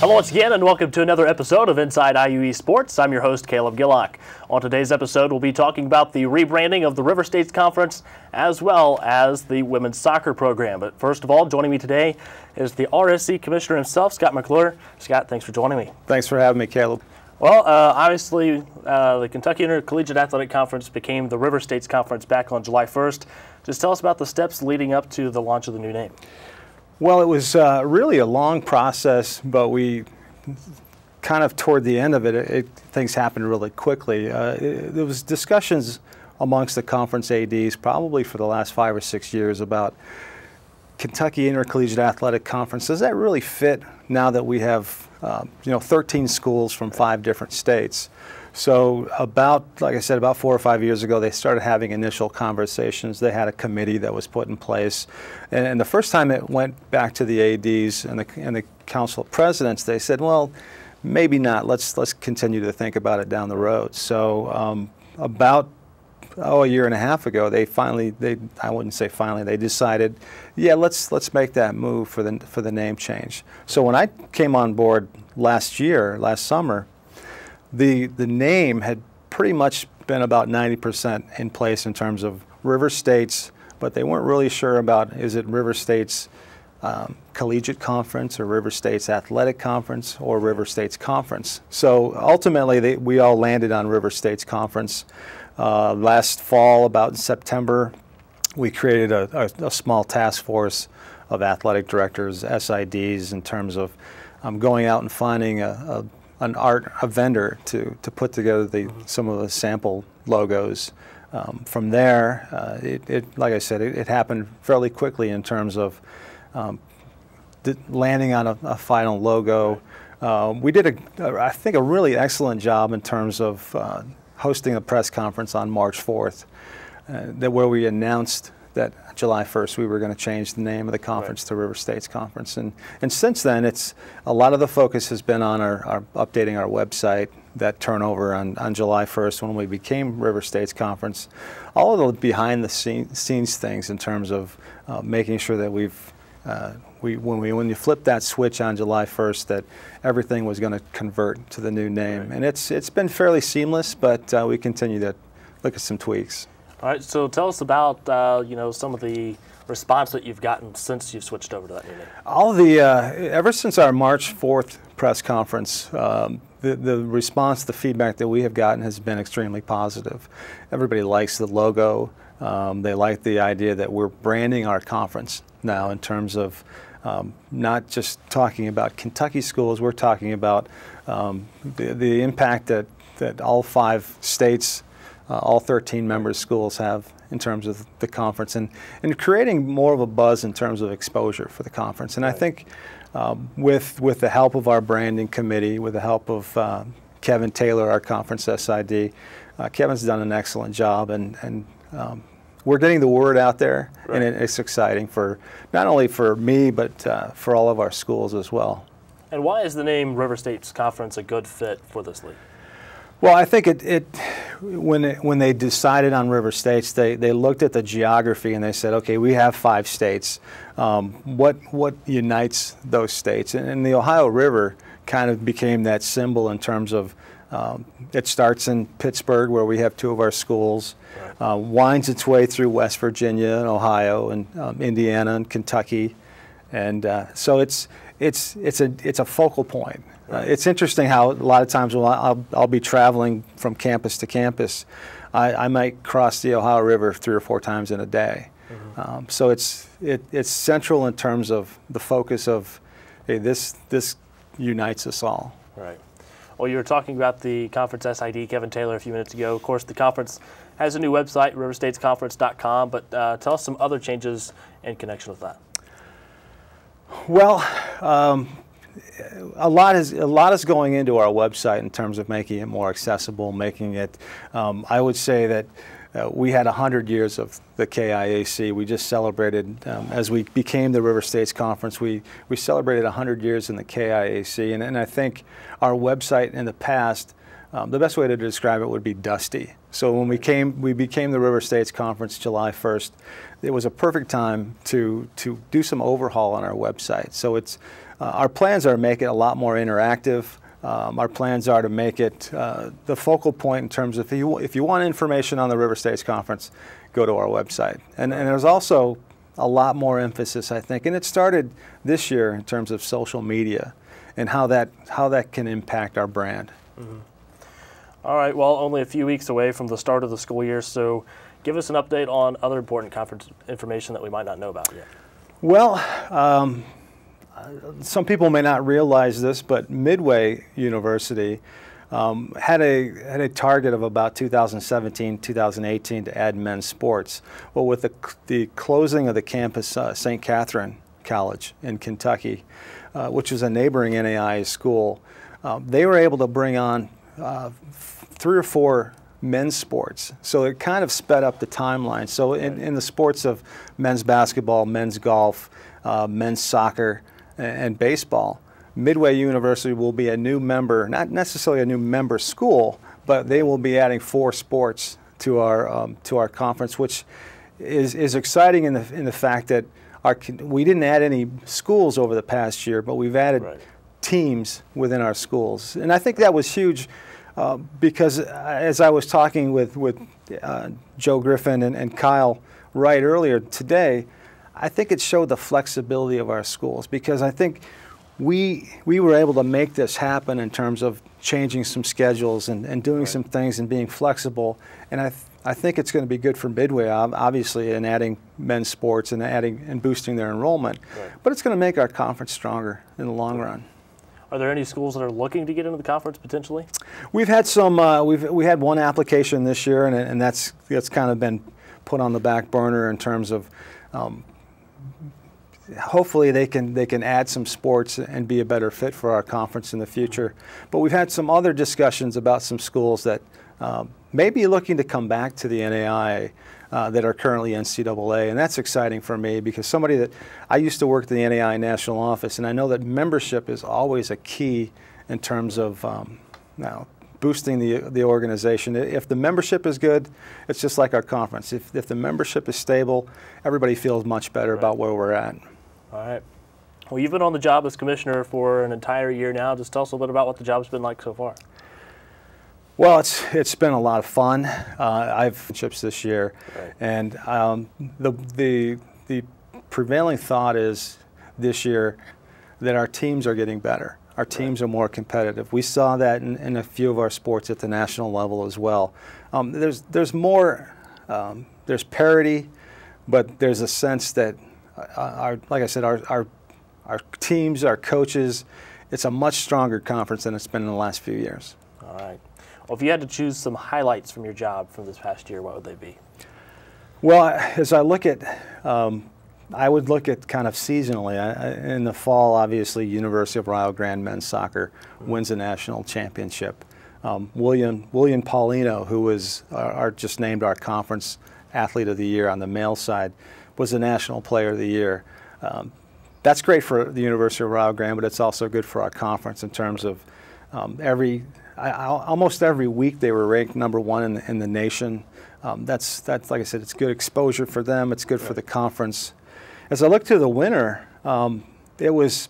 Hello once again and welcome to another episode of Inside IUE Sports. I'm your host, Kaleb Gillock. On today's episode, we'll be talking about the rebranding of the River States Conference as well as the women's soccer program. But first of all, joining me today is the RSC Commissioner himself, Scott McClure. Scott, thanks for joining me. Thanks for having me, Kaleb. Well, obviously, the Kentucky Intercollegiate Athletic Conference became the River States Conference back on July 1st. Just tell us about the steps leading up to the launch of the new name. Well, it was really a long process, but we kind of toward the end of it, things happened really quickly. There was discussions amongst the conference ADs probably for the last 5 or 6 years about Kentucky Intercollegiate Athletic Conference. Does that really fit now that we have 13 schools from 5 different states? So like I said, about 4 or 5 years ago, they started having initial conversations. They had a committee that was put in place. And the first time it went back to the ADs and the Council of Presidents, they said, well, maybe not. Let's continue to think about it down the road. So about a year and a half ago, they decided, yeah, let's make that move for the name change. So when I came on board last summer, the name had pretty much been about 90% in place in terms of River States, but they weren't really sure about, is it River States Collegiate Conference or River States Athletic Conference or River States Conference. So ultimately we all landed on River States Conference. Last fall, about in September, we created a small task force of athletic directors, SIDs, in terms of going out and finding a vendor to put together some of the sample logos. From there, like I said, it happened fairly quickly in terms of landing on a final logo. We did, I think, a really excellent job in terms of hosting a press conference on March 4th, where we announced that July 1st we were going to change the name of the conference to River States Conference. And since then, a lot of the focus has been on our updating our website, that turnover on July 1st when we became River States Conference. All of the behind the scenes things in terms of making sure that when you flip that switch on July 1st, that everything was going to convert to the new name. And it's been fairly seamless, but we continue to look at some tweaks. All right, so tell us about some of the response that you've gotten since you've switched over to that new name. Ever since our March 4th press conference, the response, the feedback that we have gotten has been extremely positive. Everybody likes the logo. They like the idea that we're branding our conference now in terms of not just talking about Kentucky schools. We're talking about the impact that all 5 states, all 13 member schools have in terms of the conference, and creating more of a buzz in terms of exposure for the conference. And I think with the help of our branding committee, with the help of Kevin Taylor, our conference SID, Kevin's done an excellent job, and we're getting the word out there, and it's exciting for not only for me, but for all of our schools as well. And why is the name River States Conference a good fit for this league? Well, I think when they decided on River States, they looked at the geography and they said, okay, we have 5 states. What unites those states? And the Ohio River kind of became that symbol in terms of it starts in Pittsburgh, where we have 2 of our schools, winds its way through West Virginia and Ohio and Indiana and Kentucky, and so it's a focal point. It's interesting how a lot of times when I'll be traveling from campus to campus, I might cross the Ohio River 3 or 4 times in a day. So it's central in terms of the focus of, hey, this unites us all. Right. Well, you were talking about the conference SID, Kevin Taylor, a few minutes ago. Of course, the conference has a new website, riverstatesconference.com, but tell us some other changes in connection with that. Well, a lot is going into our website in terms of making it more accessible, making it, I would say that we had 100 years of the KIAC. We just celebrated, as we became the River States Conference, we celebrated 100 years in the KIAC, and I think our website in the past, the best way to describe it would be dusty. So when we became the River States Conference July 1st, it was a perfect time to do some overhaul on our website. So it's Our plans are to make it a lot more interactive. Our plans are to make it the focal point in terms of if you want information on the River States Conference, go to our website. And there's also a lot more emphasis, I think, and it started this year in terms of social media and how that can impact our brand. Mm-hmm. All right, well, only a few weeks away from the start of the school year, so give us an update on other important conference information that we might not know about yet. Well, some people may not realize this, but Midway University had a target of about 2017, 2018 to add men's sports. Well, with the closing of the campus, St. Catherine College in Kentucky, which is a neighboring NAIA school, they were able to bring on 3 or 4 men's sports. So it kind of sped up the timeline. So in the sports of men's basketball, men's golf, men's soccer, and baseball, Midway University will be a new member, not necessarily a new member school, but they will be adding 4 sports to our conference, which is exciting in the fact that we didn't add any schools over the past year, but we've added teams within our schools. And I think that was huge because as I was talking with Joe Griffin and Kyle Wright earlier today, I think it showed the flexibility of our schools, because I think we were able to make this happen in terms of changing some schedules and doing some things and being flexible. And I think it's going to be good for Midway, obviously, in adding men's sports and boosting their enrollment. But it's going to make our conference stronger in the long run. Are there any schools that are looking to get into the conference potentially? We've had some. We had one application this year, and that's kind of been put on the back burner in terms of. Hopefully they can add some sports and be a better fit for our conference in the future. But we've had some other discussions about some schools that may be looking to come back to the NAIA that are currently NCAA, and that's exciting for me because I used to work at the NAIA national office, and I know that membership is always a key in terms of boosting the organization. If the membership is good, it's just like our conference. If the membership is stable, everybody feels much better about where we're at. All right. Well, you've been on the job as commissioner for an entire year now. Just tell us a little bit about what the job's been like so far. Well, it's been a lot of fun. I've chips this year, and the prevailing thought is this year that our teams are getting better. Our teams are more competitive. We saw that in a few of our sports at the national level as well. There's more, there's parity, but there's a sense that like I said, our teams, our coaches, it's a much stronger conference than it's been in the last few years. All right. Well, if you had to choose some highlights from your job from this past year, what would they be? Well, as I look at, I would look at kind of seasonally. In the fall, obviously, University of Rio Grande men's soccer wins a national championship. William Paulino, who was just named our conference athlete of the year on the male side, was the national player of the year. That's great for the University of Rio Grande, but it's also good for our conference in terms of almost every week they were ranked #1 in the nation. That's like I said, it's good exposure for them. It's good for the conference. As I look to the winner, it was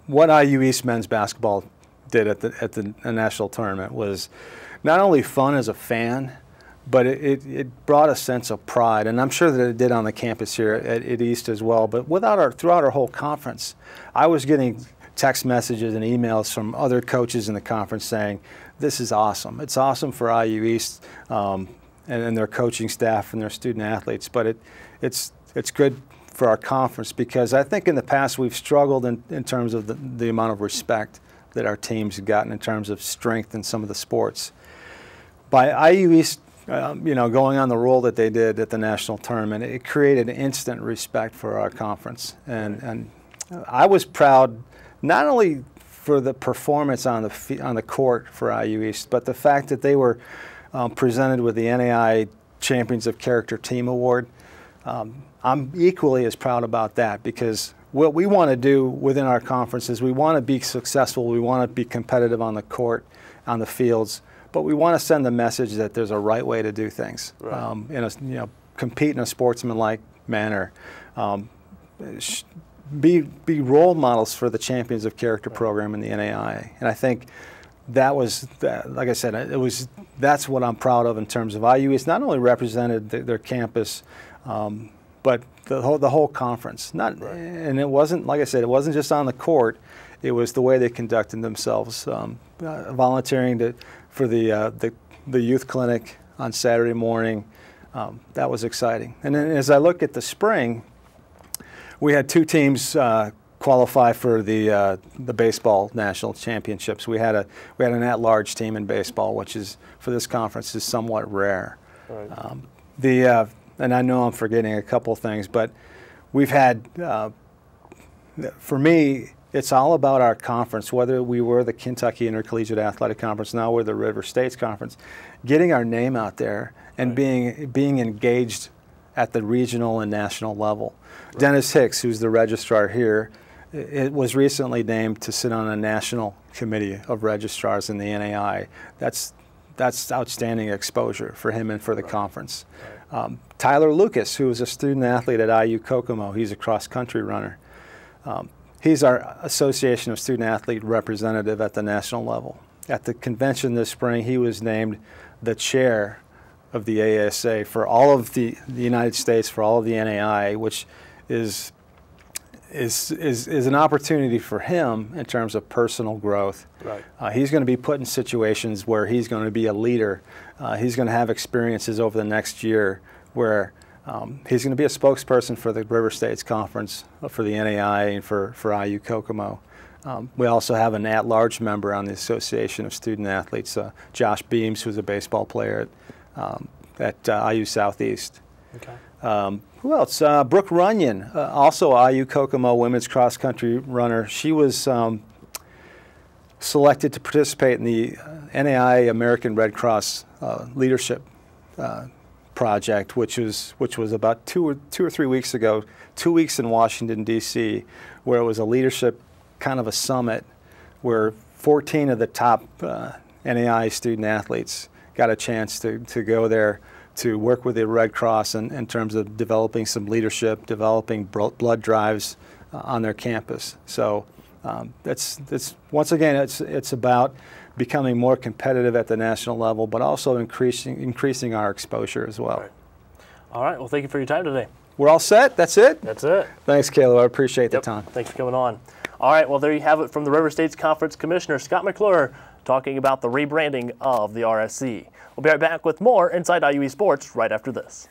what IU East men's basketball did at the national tournament was not only fun as a fan, but it brought a sense of pride, and I'm sure that it did on the campus here at East as well. But throughout our whole conference, I was getting text messages and emails from other coaches in the conference saying, "This is awesome. It's awesome for IU East and their coaching staff and their student athletes, but it's good for our conference," because I think in the past we've struggled in terms of the amount of respect that our teams have gotten in terms of strength in some of the sports. By IU East going on the role that they did at the national tournament, it created instant respect for our conference. And I was proud not only for the performance on the court for IU East, but the fact that they were presented with the NAIA Champions of Character Team Award. I'm equally as proud about that, because what we want to do within our conference is we want to be successful, we want to be competitive on the court, on the fields, but we want to send the message that there's a right way to do things. Compete in a sportsmanlike manner. be role models for the Champions of Character program in the NAI. And I think that was, like I said, that's what I'm proud of in terms of IU. It's not only represented their campus, but the whole conference. And it wasn't, like I said, it wasn't just on the court. It was the way they conducted themselves, volunteering for the youth clinic on Saturday morning. That was exciting. And then as I look at the spring, we had 2 teams qualify for the baseball national championships. We had an at-large team in baseball, which is for this conference is somewhat rare. Right. And I know I'm forgetting a couple things, but we've had, for me, it's all about our conference, whether we were the Kentucky Intercollegiate Athletic Conference, now we're the River States Conference, getting our name out there and being engaged at the regional and national level. Right. Dennis Hicks, who's the registrar here, it was recently named to sit on a national committee of registrars in the NAI. That's outstanding exposure for him and for the conference. Right. Tyler Lucas, who is a student athlete at IU Kokomo, he's a cross-country runner. He's our Association of Student Athlete representative at the national level. At the convention this spring, he was named the chair of the ASA for all of the United States, for all of the NAI, which is an opportunity for him in terms of personal growth. Right. He's going to be put in situations where he's going to be a leader. He's going to have experiences over the next year where he's going to be a spokesperson for the River States Conference, for the NAI, and for IU Kokomo. We also have an at-large member on the Association of Student Athletes, Josh Beams, who's a baseball player at IU Southeast. Okay. Who else? Brooke Runyon, also IU Kokomo women's cross-country runner. She was selected to participate in the NAI American Red Cross Leadership Project, which was about two or three weeks ago, 2 weeks in Washington, D.C., where it was a leadership kind of a summit where 14 of the top NAI student athletes got a chance to go there to work with the Red Cross in terms of developing some leadership, developing blood drives on their campus. So it's once again, it's about becoming more competitive at the national level, but also increasing our exposure as well. All right. Well, thank you for your time today. We're all set? That's it? That's it. Thanks, Kaleb. I appreciate the time. Thanks for coming on. All right. Well, there you have it from the River States Conference Commissioner, Scott McClure, talking about the rebranding of the RSC. We'll be right back with more Inside IUE Sports right after this.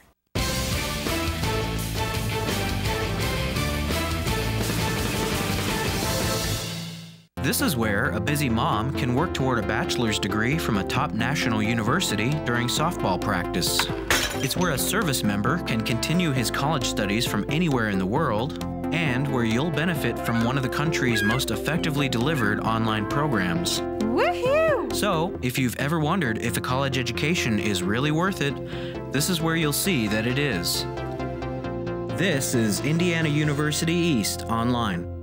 This is where a busy mom can work toward a bachelor's degree from a top national university during softball practice. It's where a service member can continue his college studies from anywhere in the world, and where you'll benefit from one of the country's most effectively delivered online programs. Woohoo! So, if you've ever wondered if a college education is really worth it, this is where you'll see that it is. This is Indiana University East Online.